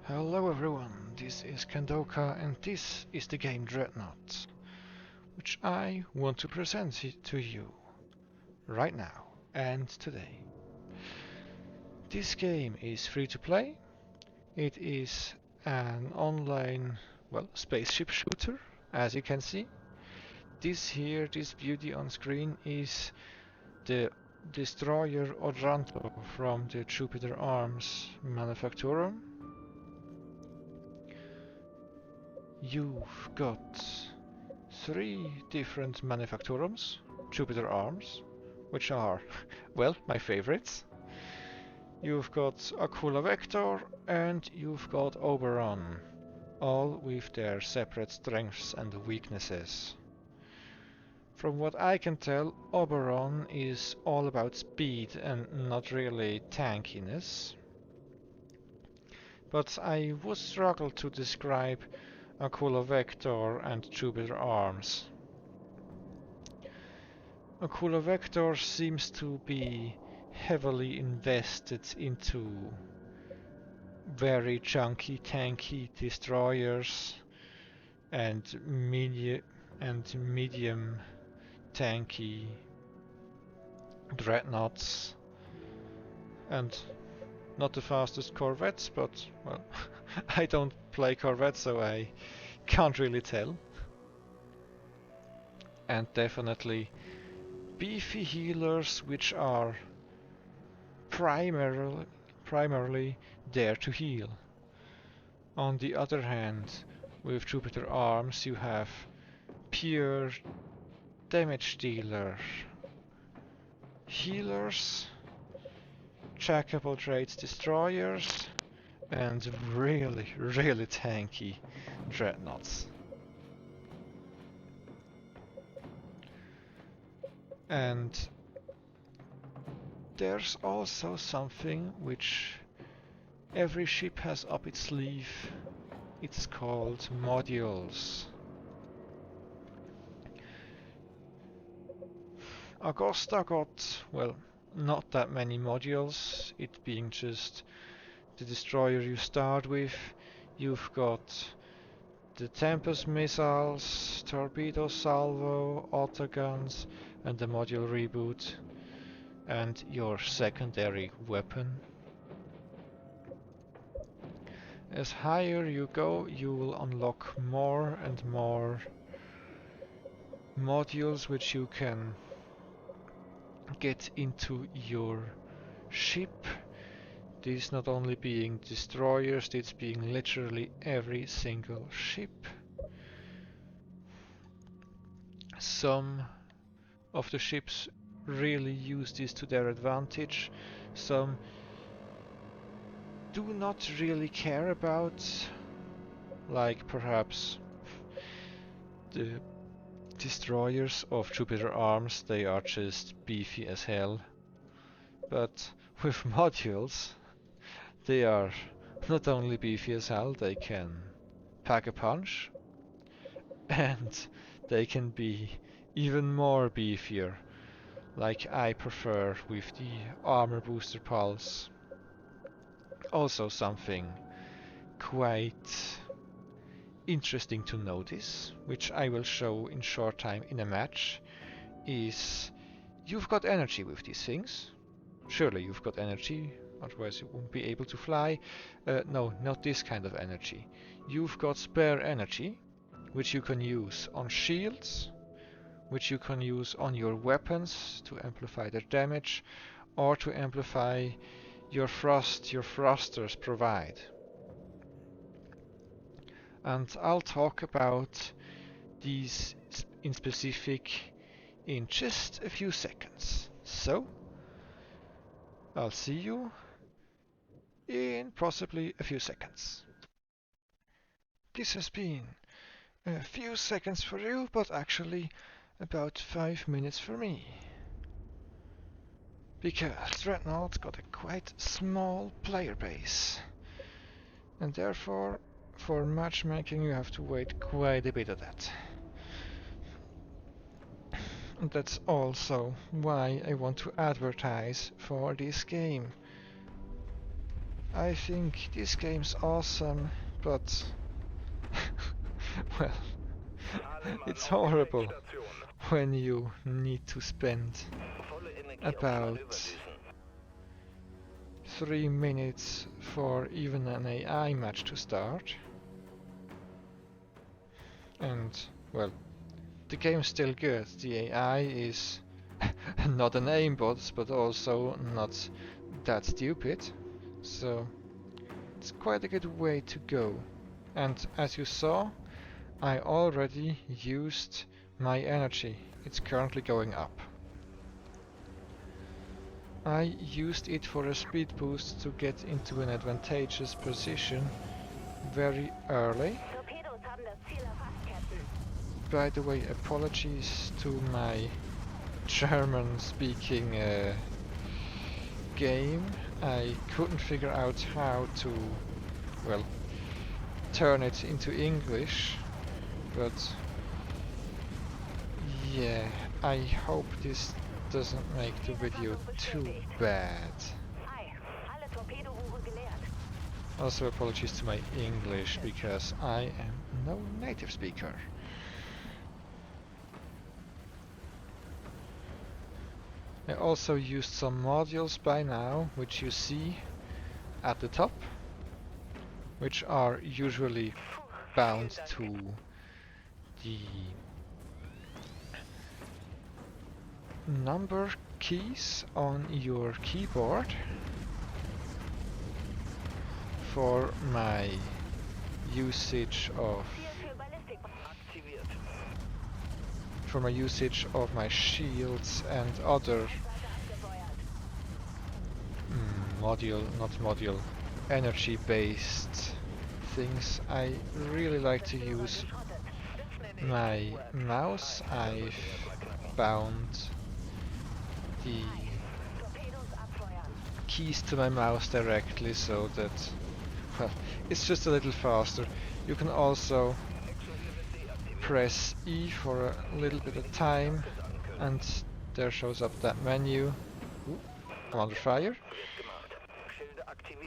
Hello everyone, this is Kandoka and this is the game Dreadnought, which I want to present to you right now and today. This game is free to play. It is an online, spaceship shooter, as you can see. This beauty on screen is the destroyer Odranto from the Jupiter Arms Manufactorum. You've got three different manufactorums, Jupiter Arms, which are, well, my favorites. You've got Aquila Vector and you've got Oberon, all with their separate strengths and weaknesses. From what I can tell, Oberon is all about speed and not really tankiness. But I would struggle to describe Aquila Vector and Jupiter Arms. Aquila Vector seems to be heavily invested into very chunky, tanky destroyers and medium tanky dreadnoughts, and not the fastest corvettes, but well, I don't play corvettes, so I can't really tell. And definitely beefy healers, which are primarily there to heal. On the other hand, with Jupiter Arms you have pure damage dealer healers, checkable traits destroyers, and really tanky dreadnoughts. And there's also something which every ship has up its sleeve. It's called modules. Augusta got, well, not that many modules, it being just the destroyer you start with. You've got the Tempest missiles, torpedo salvo, autoguns, and the module reboot, and your secondary weapon. As higher you go, you will unlock more and more modules which you can get into your ship. These not only being destroyers, this being literally every single ship. Some of the ships really use this to their advantage, some do not really care about, like perhaps the destroyers of Jupiter Arms. They are just beefy as hell. But with modules, they are not only beefy as hell, they can pack a punch, and they can be even more beefier, like I prefer with the Armor Booster Pulse. Also something quite interesting to notice, which I will show in short time in a match, is you've got energy with these things. Surely you've got energy, otherwise you won't be able to fly. No, not this kind of energy. You've got spare energy, which you can use on shields, which you can use on your weapons to amplify their damage, or to amplify your thrust your thrusters provide. And I'll talk about these in specific in just a few seconds. So, I'll see you in possibly a few seconds. This has been a few seconds for you, but actually about 5 minutes for me. Because Dreadnought got a quite small player base, and therefore for matchmaking you have to wait quite a bit of that. And that's also why I want to advertise for this game. I think this game's awesome, but well, it's horrible when you need to spend about 3 minutes for even an AI match to start. And, well, the game's still good. The AI is not an aimbot, but also not that stupid. So, it's quite a good way to go. And as you saw, I already used my energy. It's currently going up. I used it for a speed boost to get into an advantageous position very early. By the way, apologies to my German-speaking game. I couldn't figure out how to, well, turn it into English, but yeah, I hope this doesn't make the video too bad. Also apologies to my English, because I am no native speaker. I also used some modules by now, which you see at the top, which are usually bound to the number keys on your keyboard for my usage of my shields and other energy-based things. I really like to use my mouse. I've bound the keys to my mouse directly so that, well, it's just a little faster. You can also press E for a little bit of time, and there shows up that menu. Ooh, I'm under fire.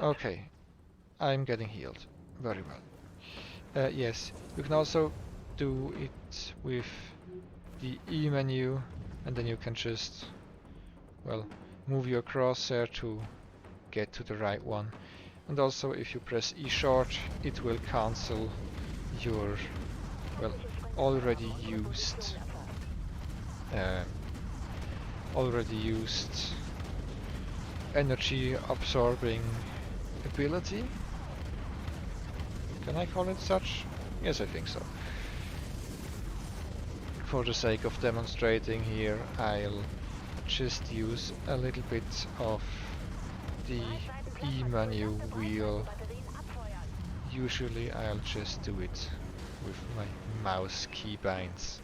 Okay, I'm getting healed. Very well. Yes, you can also do it with the E menu, and then you can just, well, move your crosshair to get to the right one. And also, if you press E short, it will cancel your, well, already used energy absorbing ability. Can I call it such? Yes, I think so. For the sake of demonstrating here, I'll just use a little bit of the E menu wheel. Usually I'll just do it with my mouse keybinds,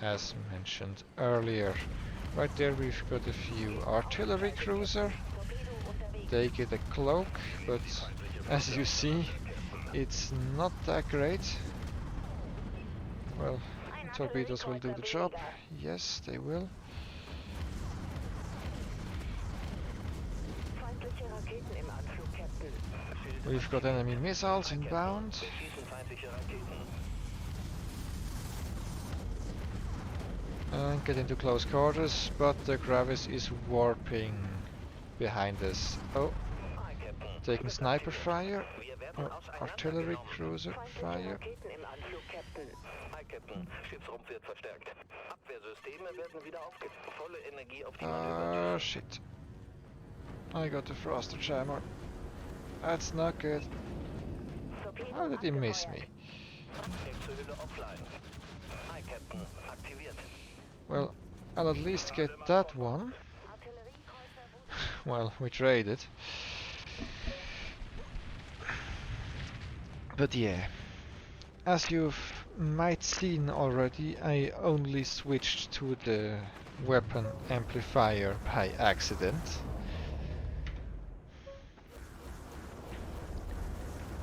as mentioned earlier. Right there we've got a few artillery cruiser. They get a cloak, but as you see, it's not that great. Well, torpedoes will do the job. Yes, they will. We've got enemy missiles inbound. And get into close quarters, but the Gravis is warping behind us. Oh, taking sniper fire or artillery cruiser fire. Ah, shit. I got the thruster jammer. That's not good. How did he miss me? Well, I'll at least get that one. Well, we traded. But yeah, as you've might seen already, I only switched to the weapon amplifier by accident.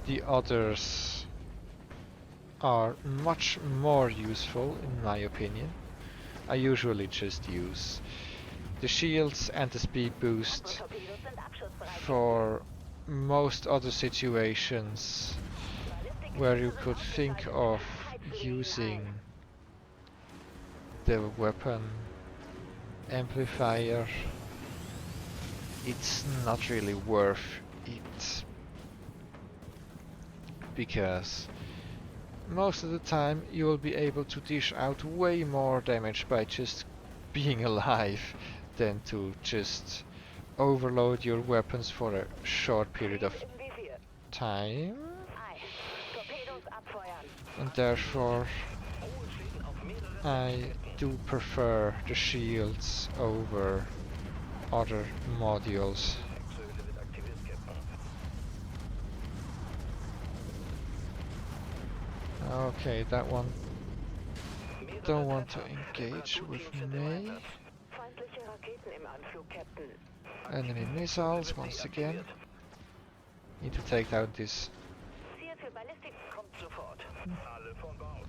The others are much more useful in my opinion. I usually just use the shields and the speed boost for most other situations where you could think of using the weapon amplifier, it's not really worth it, because most of the time you will be able to dish out way more damage by just being alive than to just overload your weapons for a short period of time. And therefore I do prefer the shields over other modules. Okay, that one don't want to engage with me. Enemy missiles once again. Need to take out this.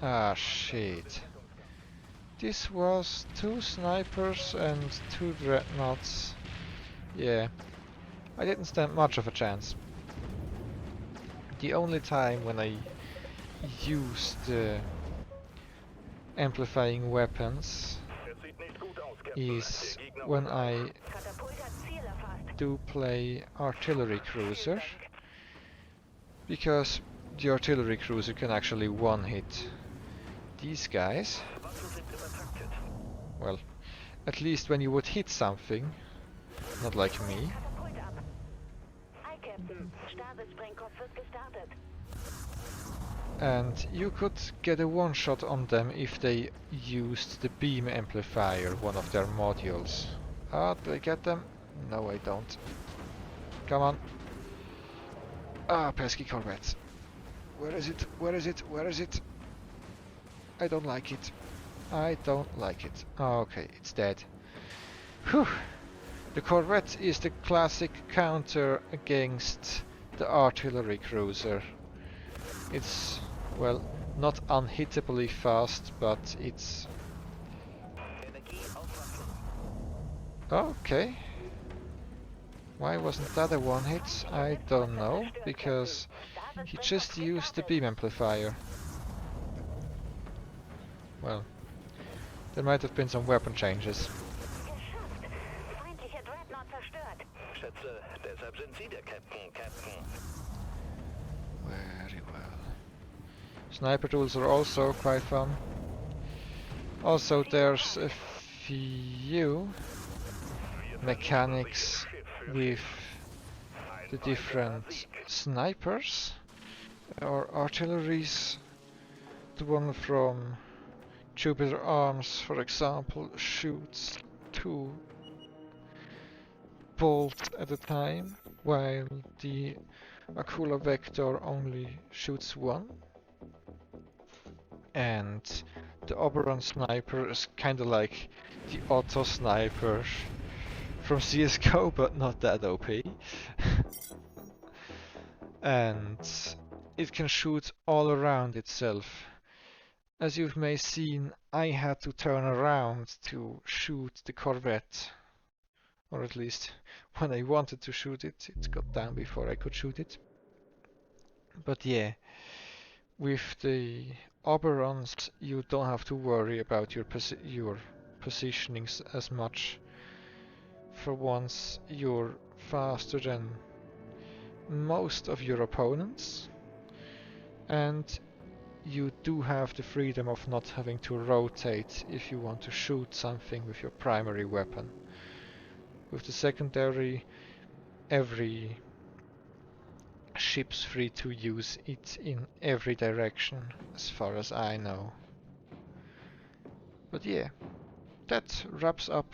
Ah, shit. This was 2 snipers and 2 dreadnoughts. Yeah, I didn't stand much of a chance. The only time when I used amplifying weapons is when I do play artillery cruiser, because the artillery cruiser can actually one-hit these guys. Well, at least when you would hit something, not like me. And you could get a one-shot on them if they used the beam amplifier, one of their modules. Ah, do I get them? No, I don't. Come on. Ah, pesky Corvette. Where is it? Where is it? Where is it? I don't like it. I don't like it. Oh, okay, it's dead. Whew. The Corvette is the classic counter against the artillery cruiser. It's, well, not unhittably fast, but it's... Okay. Why wasn't that a one-hit? I don't know, because he just used the beam amplifier. Well, there might have been some weapon changes. Very well. Sniper tools are also quite fun. Also, there's a few mechanics with the different snipers or artilleries. The one from Jupiter Arms, for example, shoots 2 bolts at a time, while the Akula Vector only shoots 1. And the Oberon Sniper is kinda like the Auto Sniper from CSGO, but not that OP. And it can shoot all around itself. As you may have seen, I had to turn around to shoot the Corvette. Or at least, when I wanted to shoot it, it got down before I could shoot it. But yeah, with the Oberons, you don't have to worry about your positionings as much. For once, you're faster than most of your opponents, and you do have the freedom of not having to rotate if you want to shoot something with your primary weapon. With the secondary, every ship's free to use it in every direction, as far as I know. But yeah, that wraps up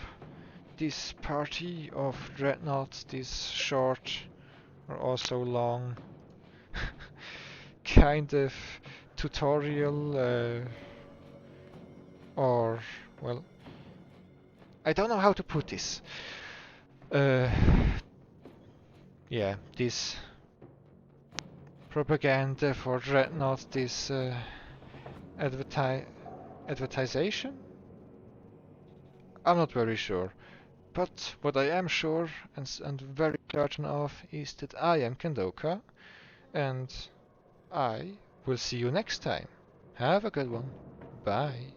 this party of Dreadnought, this short or also long kind of tutorial, or, well, I don't know how to put this. Yeah, this propaganda for Dreadnought, this advertisation? I'm not very sure. But what I am sure and very certain of is that I am Kendoka, and I will see you next time. Have a good one. Bye.